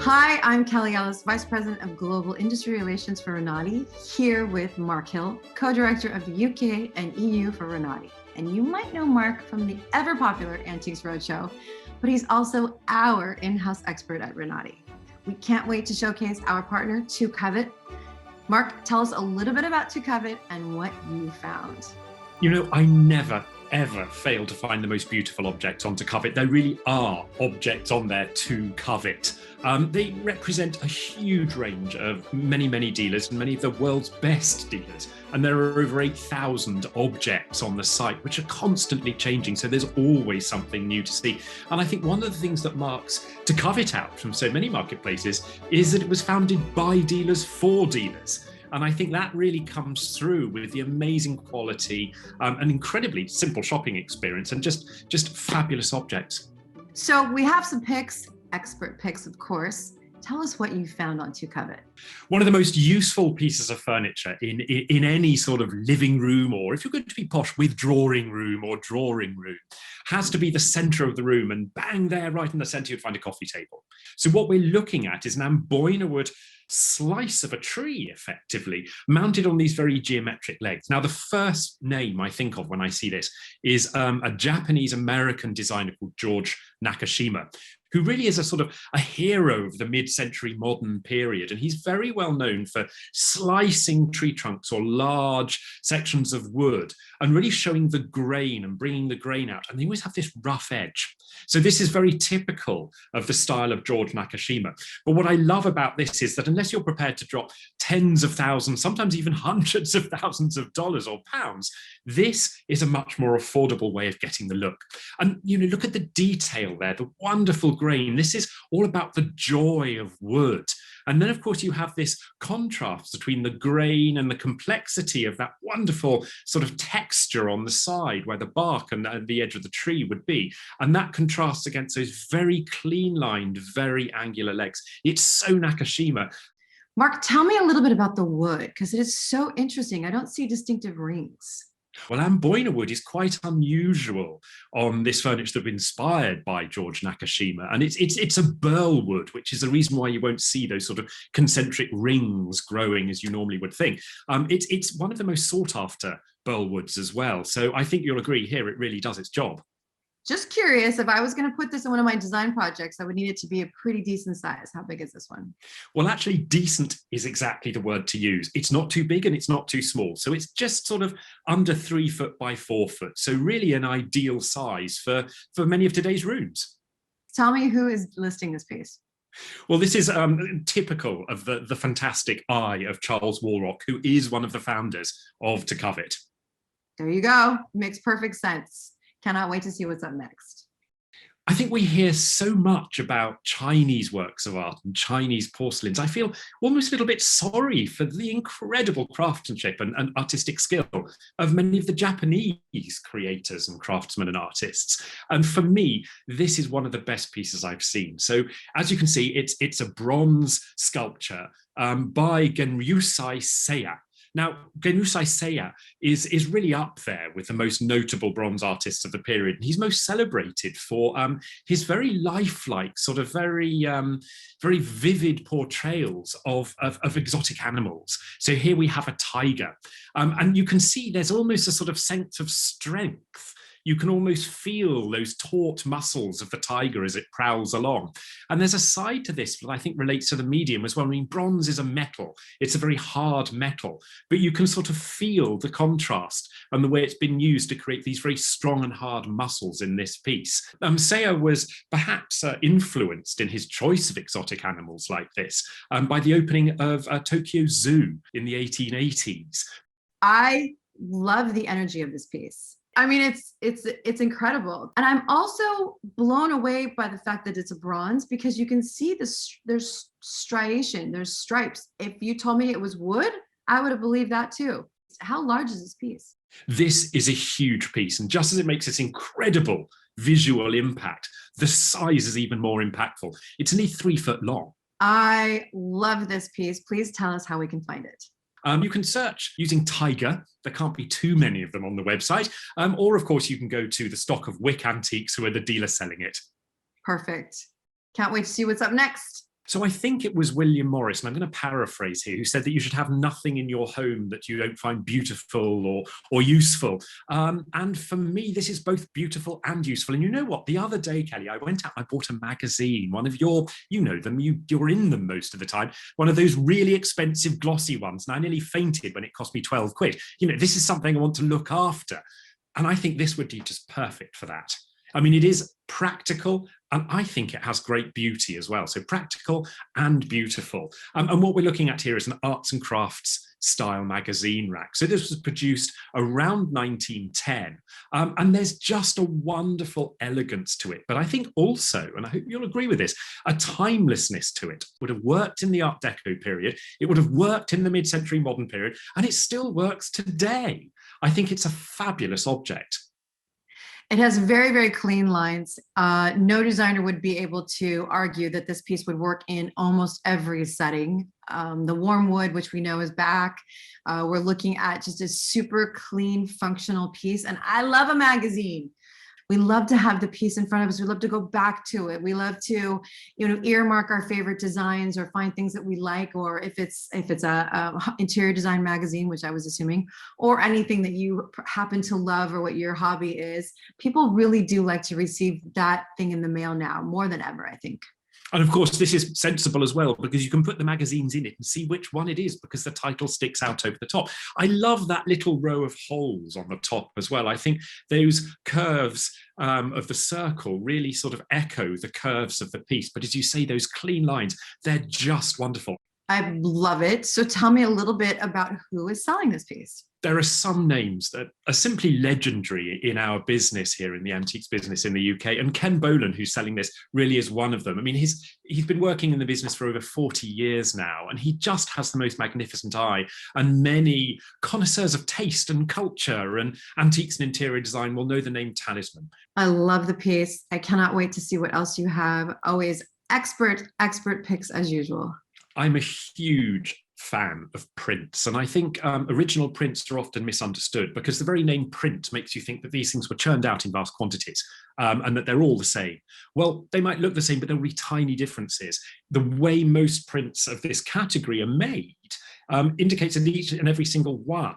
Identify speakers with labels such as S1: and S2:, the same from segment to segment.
S1: Hi, I'm Kelly Ellis, Vice President of Global Industry Relations for Renati, here with Mark Hill, Co-Director of the UK and EU for Renati. And you might know Mark from the ever-popular Antiques Roadshow, but he's also our in-house expert at Renati. We can't wait to showcase our partner, To Covet. Mark, tell us a little bit about To Covet and what you found.
S2: You know, I never, ever fail to find the most beautiful objects on To Covet. There really are objects on there to covet. They represent a huge range of many dealers and many of the world's best dealers. And there are over 8,000 objects on the site, which are constantly changing. So there's always something new to see. And I think one of the things that marks To Covet out from so many marketplaces is that it was founded by dealers for dealers. And I think that really comes through with the amazing quality, an incredibly simple shopping experience, and just fabulous objects.
S1: So we have some picks, expert picks, of course. Tell us what you found on To Covet.
S2: One of the most useful pieces of furniture in any sort of living room, or if you're going to be posh, withdrawing room or drawing room, has to be the center of the room, and bang there, right in the center, you'd find a coffee table. So what we're looking at is an Amboina wood slice of a tree, effectively, mounted on these very geometric legs. Now, the first name I think of when I see this is a Japanese-American designer called George Nakashima, who really is a sort of a hero of the mid-century modern period. And he's very well known for slicing tree trunks or large sections of wood and really showing the grain and bringing the grain out. And they always have this rough edge. So this is very typical of the style of George Nakashima. But what I love about this is that unless you're prepared to drop tens of thousands, sometimes even hundreds of thousands of dollars or pounds, this is a much more affordable way of getting the look. And you know, look at the detail there, the wonderful grain. This is all about the joy of wood. And then, of course, you have this contrast between the grain and the complexity of that wonderful sort of texture on the side where the bark and the edge of the tree would be. And that contrasts against those very clean-lined, very angular legs. It's so Nakashima.
S1: Mark, tell me a little bit about the wood, because it is so interesting. I don't see distinctive rings.
S2: Well, Amboina wood is quite unusual on this furniture that was inspired by George Nakashima. And it's a burl wood, which is the reason why you won't see those sort of concentric rings growing as you normally would think. It's one of the most sought after burl woods as well. So I think you'll agree here, it really does its job.
S1: Just curious, if I was going to put this in one of my design projects, I would need it to be a pretty decent size. How big is this one?
S2: Well, actually, decent is exactly the word to use. It's not too big and it's not too small. So it's just sort of under 3 foot by 4 foot. So really an ideal size for many of today's rooms.
S1: Tell me who is listing this piece.
S2: Well, this is typical of the fantastic eye of Charles Walrock, who is one of the founders of To Covet.
S1: There you go. Makes perfect sense. Cannot wait to see what's up next.
S2: I think we hear so much about Chinese works of art and Chinese porcelains. I feel almost a little bit sorry for the incredible craftsmanship and artistic skill of many of the Japanese creators and craftsmen and artists. And for me, this is one of the best pieces I've seen. So as you can see, it's a bronze sculpture by Genryusai Seiya. Now, Genryusai Seiya is really up there with the most notable bronze artists of the period. And he's most celebrated for his very lifelike, sort of very vivid portrayals of exotic animals. So here we have a tiger. And you can see there's almost a sort of sense of strength. You can almost feel those taut muscles of the tiger as it prowls along. And there's a side to this that I think relates to the medium as well. I mean, bronze is a metal. It's a very hard metal, but you can sort of feel the contrast and the way it's been used to create these very strong and hard muscles in this piece. Seiya was perhaps influenced in his choice of exotic animals like this by the opening of Tokyo Zoo in the 1880s.
S1: I love the energy of this piece. I mean, it's incredible. And I'm also blown away by the fact that it's a bronze, because you can see there's striation, there's stripes. If you told me it was wood, I would have believed that too. How large is this piece?
S2: This is a huge piece. And just as it makes this incredible visual impact, the size is even more impactful. It's only 3 foot long.
S1: I love this piece. Please tell us how we can find it.
S2: You can search using Tiger. There can't be too many of them on the website. Or, of course, you can go to the stock of Wick Antiques, who are the dealer selling it.
S1: Perfect. Can't wait to see what's up next.
S2: So I think it was William Morris, and I'm going to paraphrase here, who said that you should have nothing in your home that you don't find beautiful or useful. And for me, this is both beautiful and useful. And you know what? The other day, Kelly, I went out and I bought a magazine, one of your, you know them, you're in them most of the time, one of those really expensive glossy ones. And I nearly fainted when it cost me 12 quid. You know, this is something I want to look after. And I think this would be just perfect for that. I mean, it is practical, and I think it has great beauty as well. So practical and beautiful. And what we're looking at here is an arts and crafts style magazine rack. So this was produced around 1910. And there's just a wonderful elegance to it. But I think also, and I hope you'll agree with this, a timelessness to it. Would have worked in the Art Deco period. It would have worked in the mid-century modern period, and it still works today. I think it's a fabulous object.
S1: It has very, very clean lines. No designer would be able to argue that this piece would work in almost every setting. The warm wood, which we know is back. We're looking at just a super clean, functional piece. And I love a magazine. We love to have the piece in front of us. We love to go back to it. We love to, you know, earmark our favorite designs or find things that we like, or if it's a interior design magazine, which I was assuming, or anything that you happen to love or what your hobby is. People really do like to receive that thing in the mail now, more than ever, I think.
S2: And of course, this is sensible as well, because you can put the magazines in it and see which one it is, because the title sticks out over the top. I love that little row of holes on the top as well. I think those curves of the circle really sort of echo the curves of the piece. But as you say, those clean lines, they're just wonderful.
S1: I love it. So tell me a little bit about who is selling this piece.
S2: There are some names that are simply legendary in our business here in the antiques business in the UK. And Ken Bolan, who's selling this, really is one of them. I mean, he's been working in the business for over 40 years now, and he just has the most magnificent eye. And many connoisseurs of taste and culture and antiques and interior design will know the name Talisman.
S1: I love the piece. I cannot wait to see what else you have. Always expert picks as usual.
S2: I'm a huge fan of prints, and I think original prints are often misunderstood because the very name print makes you think that these things were churned out in vast quantities and that they're all the same. Well, they might look the same, but there'll be tiny differences. The way most prints of this category are made indicates that each and every single one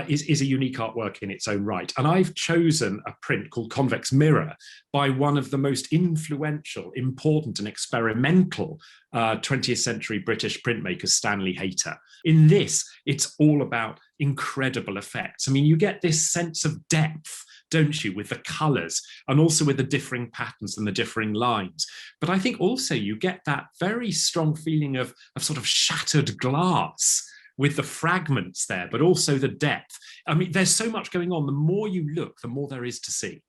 S2: is a unique artwork in its own right. And I've chosen a print called Convex Mirror by one of the most influential, important and experimental 20th century British printmakers, Stanley Hayter. In this, it's all about incredible effects. I mean, you get this sense of depth, don't you, with the colours and also with the differing patterns and the differing lines. But I think also you get that very strong feeling of sort of shattered glass with the fragments there, but also the depth. I mean, there's so much going on. The more you look, the more there is to see.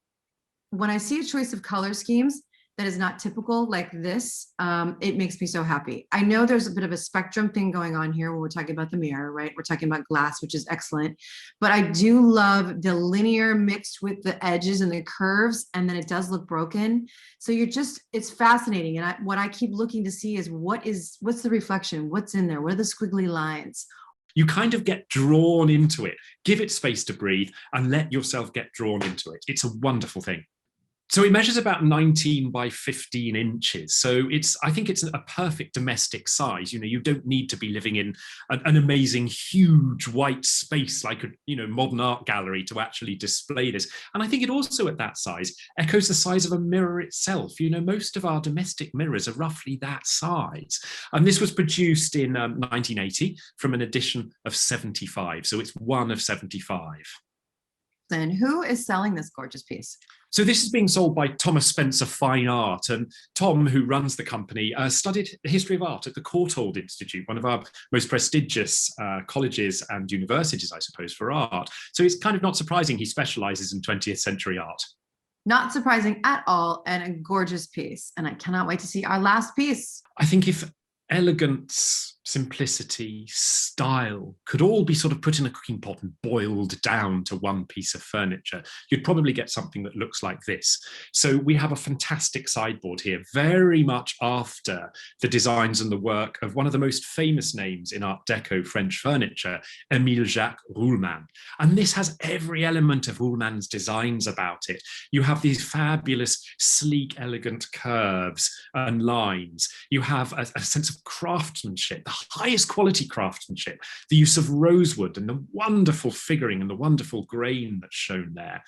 S1: When I see a choice of color schemes that is not typical like this, it makes me so happy. I know there's a bit of a spectrum thing going on here when we're talking about the mirror, right? We're talking about glass, which is excellent. But I do love the linear mixed with the edges and the curves, and then it does look broken. So it's fascinating. And what I keep looking to see is what's the reflection? What's in there? What are the squiggly lines?
S2: You kind of get drawn into it. Give it space to breathe and let yourself get drawn into it. It's a wonderful thing. So it measures about 19 by 15 inches. So I think it's a perfect domestic size. You know, you don't need to be living in an amazing, huge white space like a modern art gallery to actually display this. And I think it also at that size echoes the size of a mirror itself. You know, most of our domestic mirrors are roughly that size. And this was produced in 1980 from an edition of 75. So it's one of 75.
S1: And who is selling this gorgeous piece?
S2: So this is being sold by Thomas Spencer Fine Art, and Tom, who runs the company, studied the history of art at the Courtauld Institute, one of our most prestigious colleges and universities, I suppose, for art. So it's kind of not surprising he specializes in 20th century art.
S1: Not surprising at all, and a gorgeous piece. And I cannot wait to see our last piece.
S2: I think if elegance simplicity, style could all be sort of put in a cooking pot and boiled down to one piece of furniture, you'd probably get something that looks like this. So we have a fantastic sideboard here, very much after the designs and the work of one of the most famous names in Art Deco French furniture, Émile Jacques Ruhlmann. And this has every element of Ruhlmann's designs about it. You have these fabulous, sleek, elegant curves and lines. You have a sense of craftsmanship, the highest quality craftsmanship, the use of rosewood and the wonderful figuring and the wonderful grain that's shown there.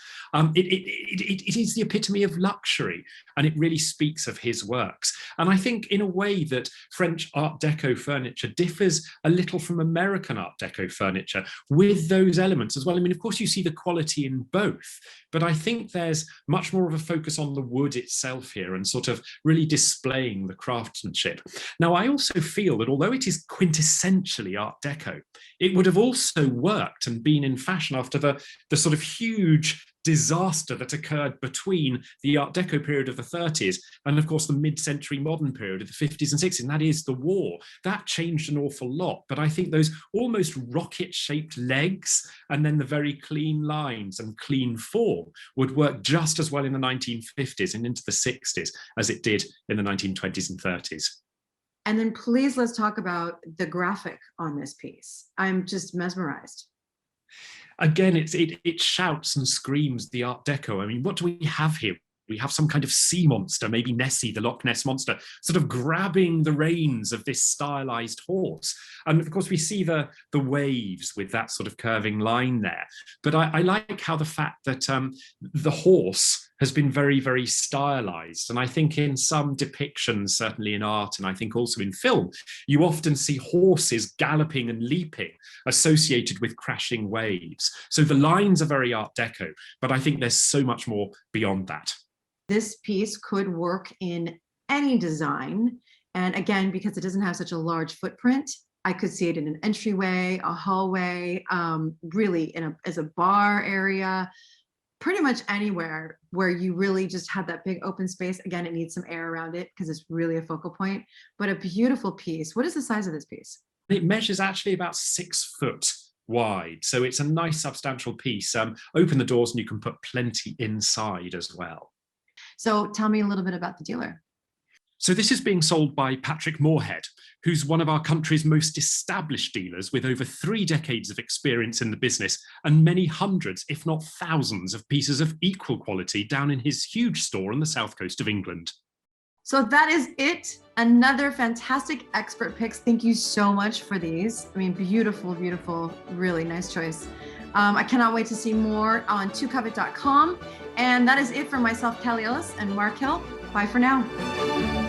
S2: It is the epitome of luxury, and it really speaks of his works. And I think in a way that French Art Deco furniture differs a little from American Art Deco furniture with those elements as well. I mean, of course, you see the quality in both, but I think there's much more of a focus on the wood itself here and sort of really displaying the craftsmanship. Now, I also feel that although it is quintessentially Art Deco, it would have also worked and been in fashion after the sort of huge disaster that occurred between the Art Deco period of the 30s and, of course, the mid-century modern period of the 50s and 60s, and that is the war. That changed an awful lot, but I think those almost rocket-shaped legs and then the very clean lines and clean form would work just as well in the 1950s and into the 60s as it did in the 1920s and 30s.
S1: And then please let's talk about the graphic on this piece. I'm just mesmerized.
S2: Again, it shouts and screams the Art Deco. I mean, what do we have here? We have some kind of sea monster, maybe Nessie, the Loch Ness monster, sort of grabbing the reins of this stylized horse. And of course, we see the waves with that sort of curving line there. But I like how the fact that the horse has been very, very stylized. And I think in some depictions, certainly in art, and I think also in film, you often see horses galloping and leaping associated with crashing waves. So the lines are very Art Deco, but I think there's so much more beyond that.
S1: This piece could work in any design. And again, because it doesn't have such a large footprint, I could see it in an entryway, a hallway, really as a bar area, pretty much anywhere where you really just have that big open space. Again, it needs some air around it because it's really a focal point, but a beautiful piece. What is the size of this piece?
S2: It measures actually about 6 foot wide. So it's a nice substantial piece. Open the doors and you can put plenty inside as well.
S1: So tell me a little bit about the dealer.
S2: So this is being sold by Patrick Moorhead, who's one of our country's most established dealers with over 3 decades of experience in the business and many hundreds, if not thousands, of pieces of equal quality down in his huge store on the south coast of England.
S1: So that is it. Another fantastic expert picks. Thank you so much for these. I mean, beautiful, beautiful, really nice choice. I cannot wait to see more on twocovet.com. And that is it for myself, Kelly Ellis, and Mark Hill. Bye for now.